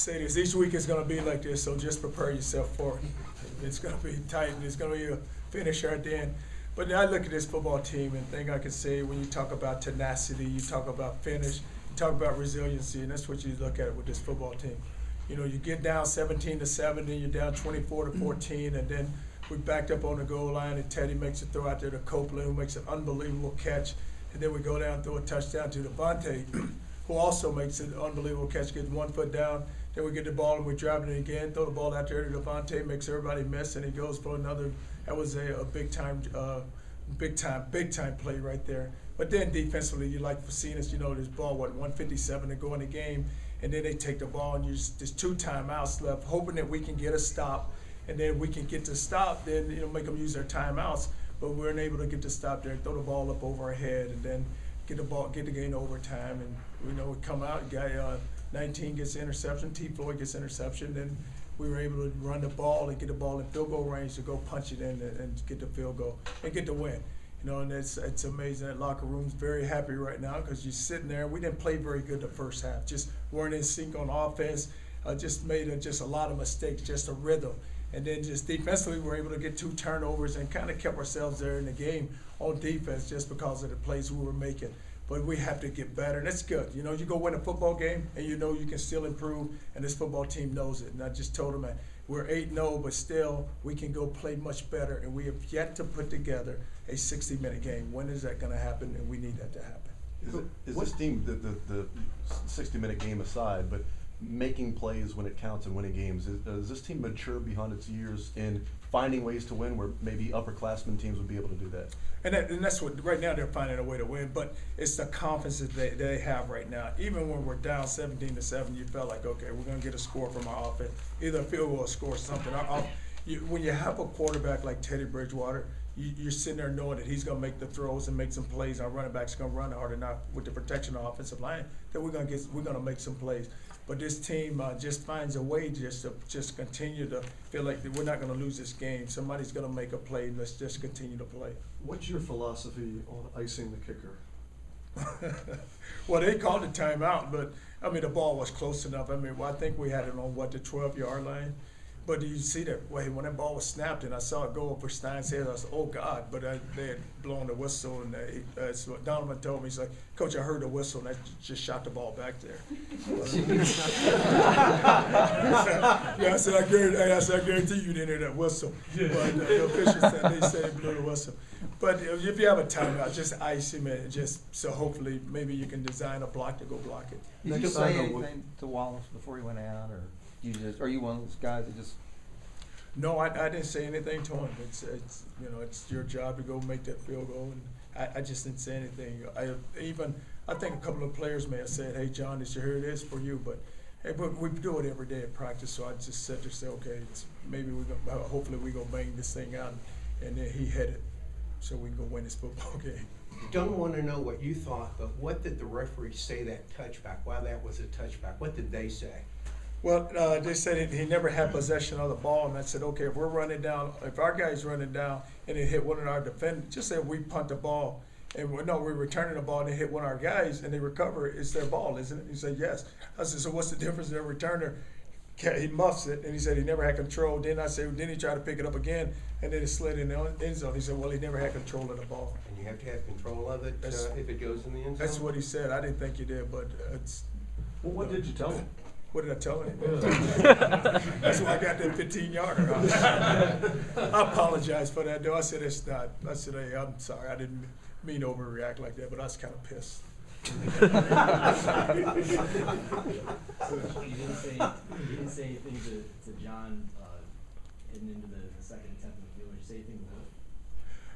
say this, each week is going to be like this, so just prepare yourself for it. It's going to be tight, and it's going to be a finisher at the end. But I look at this football team and think I can say when you talk about tenacity, you talk about finish, you talk about resiliency, and that's what you look at with this football team. You know, you get down 17-7, then you're down 24-14, and then we backed up on the goal line, and Teddy makes a throw out there to Copeland, who makes an unbelievable catch, and then we go down and throw a touchdown to Devontae, who also makes an unbelievable catch, gets 1 foot down. Then we get the ball and we drive it again, throw the ball out there to Devontae, makes everybody miss, and he goes for another. That was a big time play right there. But then defensively, you like for seeing us, you know, this ball, 157 to go in the game, and then they take the ball and there's 2 timeouts left, hoping that we can get a stop, and then we can get the stop, then make them use their timeouts. But we weren't able to get the stop there, throw the ball up over our head, and then get the game to overtime, and we come out. Guy 19 gets the interception, T. Floyd gets interception, and we were able to run the ball and get the ball in field goal range to go punch it in and get the field goal and get the win. And it's amazing. That locker room's very happy right now because you're sitting there. We didn't play very good the first half. Just weren't in sync on offense. Just made a lot of mistakes, just a rhythm. And then just defensively, we were able to get 2 turnovers and kind of kept ourselves there in the game on defense just because of the plays we were making. But we have to get better, and that's good. You go win a football game, and you can still improve, and this football team knows it. And I just told them that we're 8-0, but still we can go play much better, and we have yet to put together a 60-minute game. When is that going to happen? And we need that to happen. Is this team, the 60-minute game aside, but making plays when it counts and winning games, is this team mature beyond its years in finding ways to win where maybe upperclassmen teams would be able to do that? And that's what right now they're finding a way to win, but it's the confidence that they have right now. Even when we're down 17-7, you felt like, okay, we're going to get a score from our offense, either a field goal or score something. When you have a quarterback like Teddy Bridgewater, you're sitting there knowing that he's going to make the throws and make some plays. Our running back's going to run hard enough with the protection of the offensive line that we're going to make some plays. But this team just finds a way to continue to feel like we're not going to lose this game. Somebody's going to make a play, and let's just continue to play. What's your philosophy on icing the kicker? Well, they called the timeout, but the ball was close enough. I think we had it on the 12-yard line. But you see that when that ball was snapped and I saw it go over Stein's head, I said, "Oh God!" But they had blown the whistle, and that's what Donovan told me. He's like, "Coach, I heard the whistle, and I just shot the ball back there." I said, "I guarantee you didn't hear that whistle." Yeah. But the officials said they blew the whistle. But if you have a timeout, just ice him, and just so hopefully maybe you can design a block to go block it. Did you say anything to Wallace before he went out, or? Are you one of those guys that just? No, I didn't say anything to him. It's your job to go make that field goal, and I just didn't say anything. I think a couple of players may have said, "Hey, John, did you hear this for you?" But we do it every day at practice, so I just said, "Okay, hopefully we go bang this thing out," and then he hit it, so we can go win this football game. Don't want to know what you thought, but what did the referee say that touchback? Why that was a touchback? What did they say? Well, they said he never had possession of the ball, and I said, okay, if our guy's running down and it hit one of our defenders, just say we punt the ball, and we're returning the ball and they hit one of our guys and they recover, it's their ball, isn't it? He said, yes. I said, so what's the difference in the returner? He muffs it, and he said he never had control. Then I said, then he tried to pick it up again, and then it slid in the end zone. He said, well, he never had control of the ball. And you have to have control of it if it goes in the end zone? That's what he said. I didn't think he did, but it's... Well, what did you tell him? What did I tell him? That's why I got that 15-yarder. I apologize for that, though. I said it's not. I said, hey, I'm sorry. I didn't mean to overreact like that, but I was kind of pissed. You didn't say anything to John heading into the second attempt in the field. Did you say anything to him?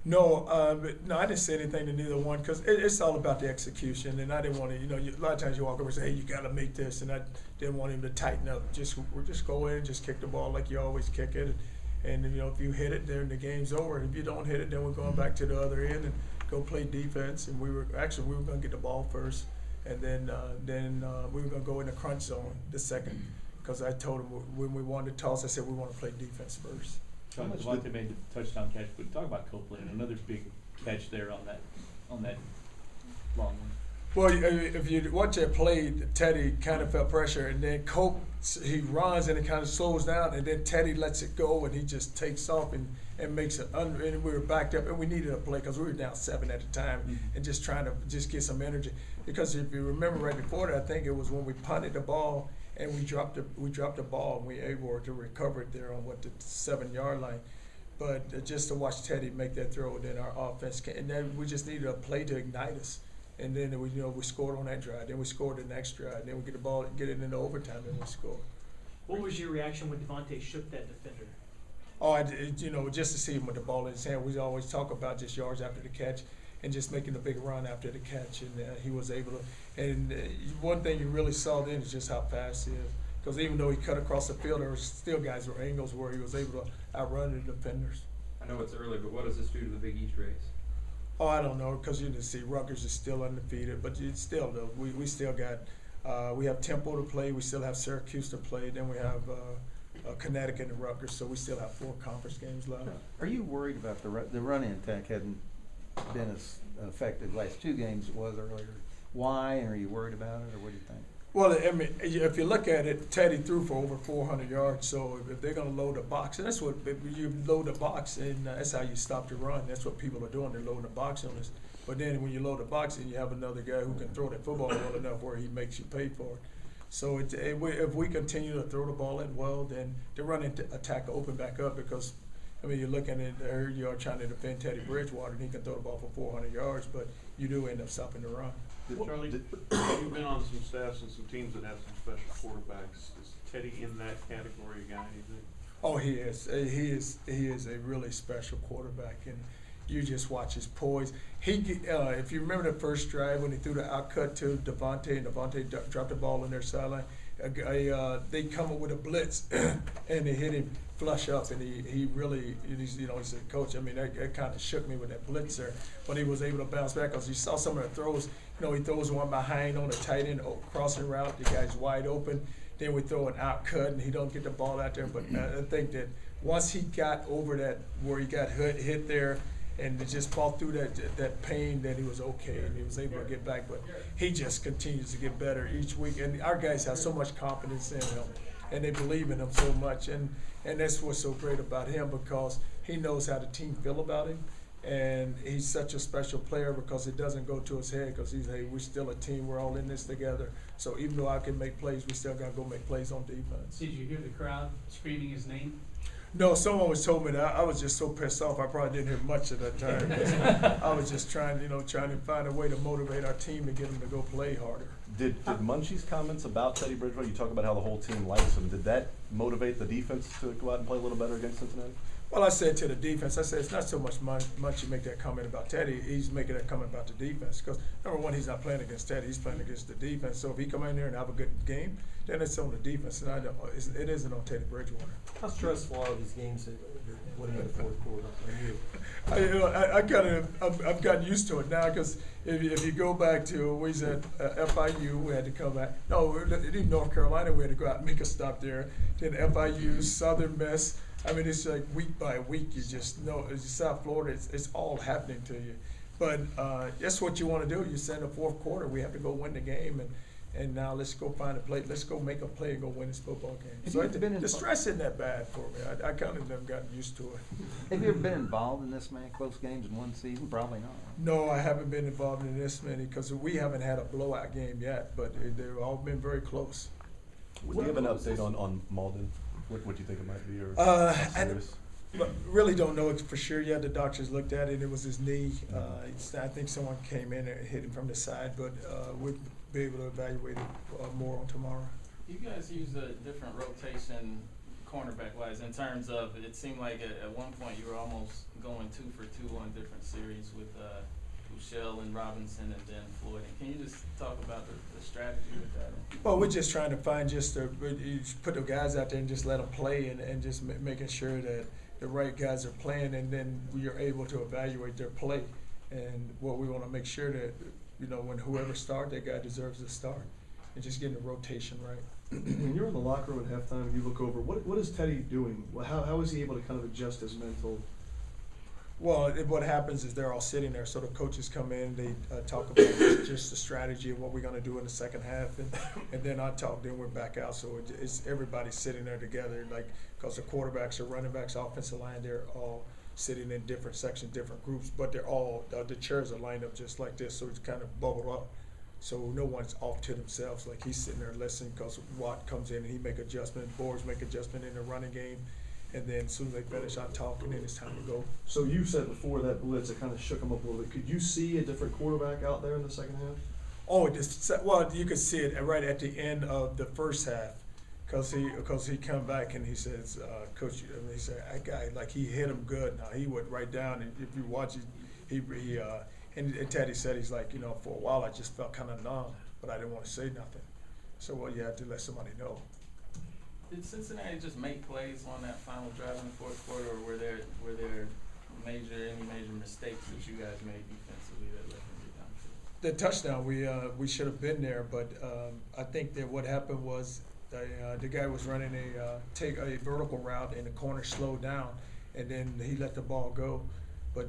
No, I didn't say anything to neither one because it's all about the execution, and I didn't want to. A lot of times you walk over and say, "Hey, you got to make this," and I didn't want him to tighten up. We're just go in and just kick the ball like you always kick it, and if you hit it, then the game's over. And if you don't hit it, then we're going back to the other end and go play defense. And we were going to get the ball first, and then we were going to go in the crunch zone the second because I told him when we wanted to toss, I said we want to play defense first. Devontae made the touchdown catch, but talk about Copeland, another big catch there on that long one. Well, if you watch that play, Teddy kind of felt pressure, and then Cope, he runs and it kind of slows down, and then Teddy lets it go, and he just takes off and makes it under. And we were backed up, and we needed a play because we were down 7 at the time, and just trying to just get some energy. Because if you remember right before that, I think it was when we punted the ball and we dropped the ball, and we were able to recover it there on the 7-yard line. But just to watch Teddy make that throw, then our offense came, and then we just needed a play to ignite us. And then we scored on that drive. Then we scored the next drive. Then we get the ball, get it into overtime, and we score. What was your reaction when Devontae shook that defender? Oh, just to see him with the ball in his hand. We always talk about just yards after the catch and just making a big run after the catch. And he was able to. And one thing you really saw then is just how fast he is. Because even though he cut across the field, there were still guys or angles where he was able to outrun the defenders. I know it's early, but what does this do to the Big East race? Oh, I don't know, because you can see Rutgers is still undefeated, but it's still though we still got we have Temple to play, we still have Syracuse to play, then we have Connecticut and Rutgers, so we still have 4 conference games left. Are you worried about the run-in attack hadn't been as effective the last 2 games it was earlier? Why, and are you worried about it, or what do you think? Well, I mean, if you look at it, Teddy threw for over 400 yards. So if they're going to load the box, and that's what you load the box, and that's how you stop the run. That's what people are doing. They're loading the box on us. But then when you load the box, and you have another guy who can throw that football well enough where he makes you pay for it. So if we continue to throw the ball in well, then the running attack will open back up because, I mean, you're looking at here you are trying to defend Teddy Bridgewater, and he can throw the ball for 400 yards, but you do end up stopping the run. Charlie, you've been on some staffs and some teams that have some special quarterbacks. Is Teddy in that category of guy, you think? Oh, he is. He is a really special quarterback, and you just watch his poise. If you remember the first drive when he threw the outcut to Devontae, and Devontae dropped the ball on their sideline, they come up with a blitz, and they hit him flush up, and he really, he's a coach. I mean, that kind of shook me with that blitz there, but he was able to bounce back because you saw some of the throws. He throws one behind on a tight end crossing route. The guy's wide open. Then we throw an outcut, and he don't get the ball out there. But I think that once he got over that, where he got hit there, and just fought through that pain, then he was okay, and he was able to get back. But he just continues to get better each week. And our guys have so much confidence in him, and they believe in him so much. And that's what's so great about him, because he knows how the team feel about him. And he's such a special player because it doesn't go to his head, because we're still a team. We're all in this together. So even though I can make plays, we still got to go make plays on defense. Did you hear the crowd screaming his name? No, someone was told me that. I was just so pissed off. I probably didn't hear much of that time. I was just trying to find a way to motivate our team to get them to go play harder. Did Munchie's comments about Teddy Bridgewater, you talk about how the whole team likes him, did that motivate the defense to go out and play a little better against Cincinnati? Well, I said to the defense, it's not so much you make that comment about Teddy. He's making that comment about the defense. Because, number one, he's not playing against Teddy. He's playing against the defense. So if he come in there and have a good game, then it's on the defense. And it isn't on Teddy Bridgewater. How stressful are these games that you're winning in the fourth quarter? I've gotten used to it now, because if you go back to we was at FIU, we had to come back. No, in North Carolina, we had to go out and make a stop there. Then FIU, Southern Miss. I mean, it's like week by week. You just know, South Florida, it's all happening to you. But that's what you want to do. You send a fourth quarter. We have to go win the game, and now let's go find a play. Let's go make a play and go win this football game. So the stress isn't that bad for me. I kind of have gotten used to it. Have you ever been involved in this many close games in one season? Probably not. No, I haven't been involved in this many, because we haven't had a blowout game yet, but they've all been very close. Do you have an update on Malden? What do you think it might be? Or I really don't know it for sure yet. The doctors looked at it. It was his knee. I think someone came in and hit him from the side, but we'll be able to evaluate it more on tomorrow. You guys use a different rotation cornerback-wise in terms of, it seemed like at one point you were almost going 2 for 2 on different series with Shell and Robinson and then Floyd. And can you just talk about the strategy with that? Well, we're just trying to find put the guys out there and just let them play, and just making sure that the right guys are playing, and then we are able to evaluate their play. And what we want to make sure that, when whoever starts, that guy deserves to start, and just getting the rotation right. When you're in the locker room at halftime and you look over, what is Teddy doing? How is he able to kind of adjust his mental? Well, what happens is they're all sitting there, so the coaches come in, they talk about just the strategy of what we're gonna do in the second half, and then I talk, then we're back out, so it's everybody sitting there together, like, cause the quarterbacks, the running backs, offensive line, they're all sitting in different sections, different groups, but they're all, the chairs are lined up just like this, so it's kind of bubbled up. So no one's off to themselves, like he's sitting there listening, cause Watt comes in and he make adjustment, boards make adjustment in the running game. And then as soon as they finish, I talk, and then it's time to go. So you said before that blitz, it kind of shook him up a little bit. Could you see a different quarterback out there in the second half? Oh, well, you could see it right at the end of the first half, cause he come back and he says, Coach, I mean, he said, that guy, like he hit him good. Now he went right down, and if you watch it, and Teddy said he's like, for a while I just felt kind of numb, but I didn't want to say nothing. So well, you have to let somebody know. Did Cincinnati just make plays on that final drive in the fourth quarter, or were there any major mistakes that you guys made defensively that led them to down to? The touchdown, we should have been there, but I think that what happened was the guy was running a vertical route, and the corner slowed down, and then he let the ball go. But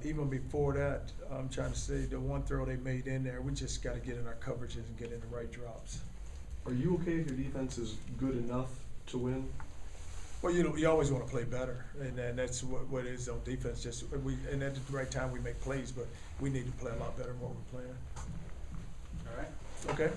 even before that, I'm trying to say the one throw they made in there, we just got to get in our coverages and get in the right drops. Are you okay if your defense is good enough to win? Well, you always want to play better, and that's what it is on defense. And at the right time we make plays, but we need to play a lot better than what we're playing. All right. Okay.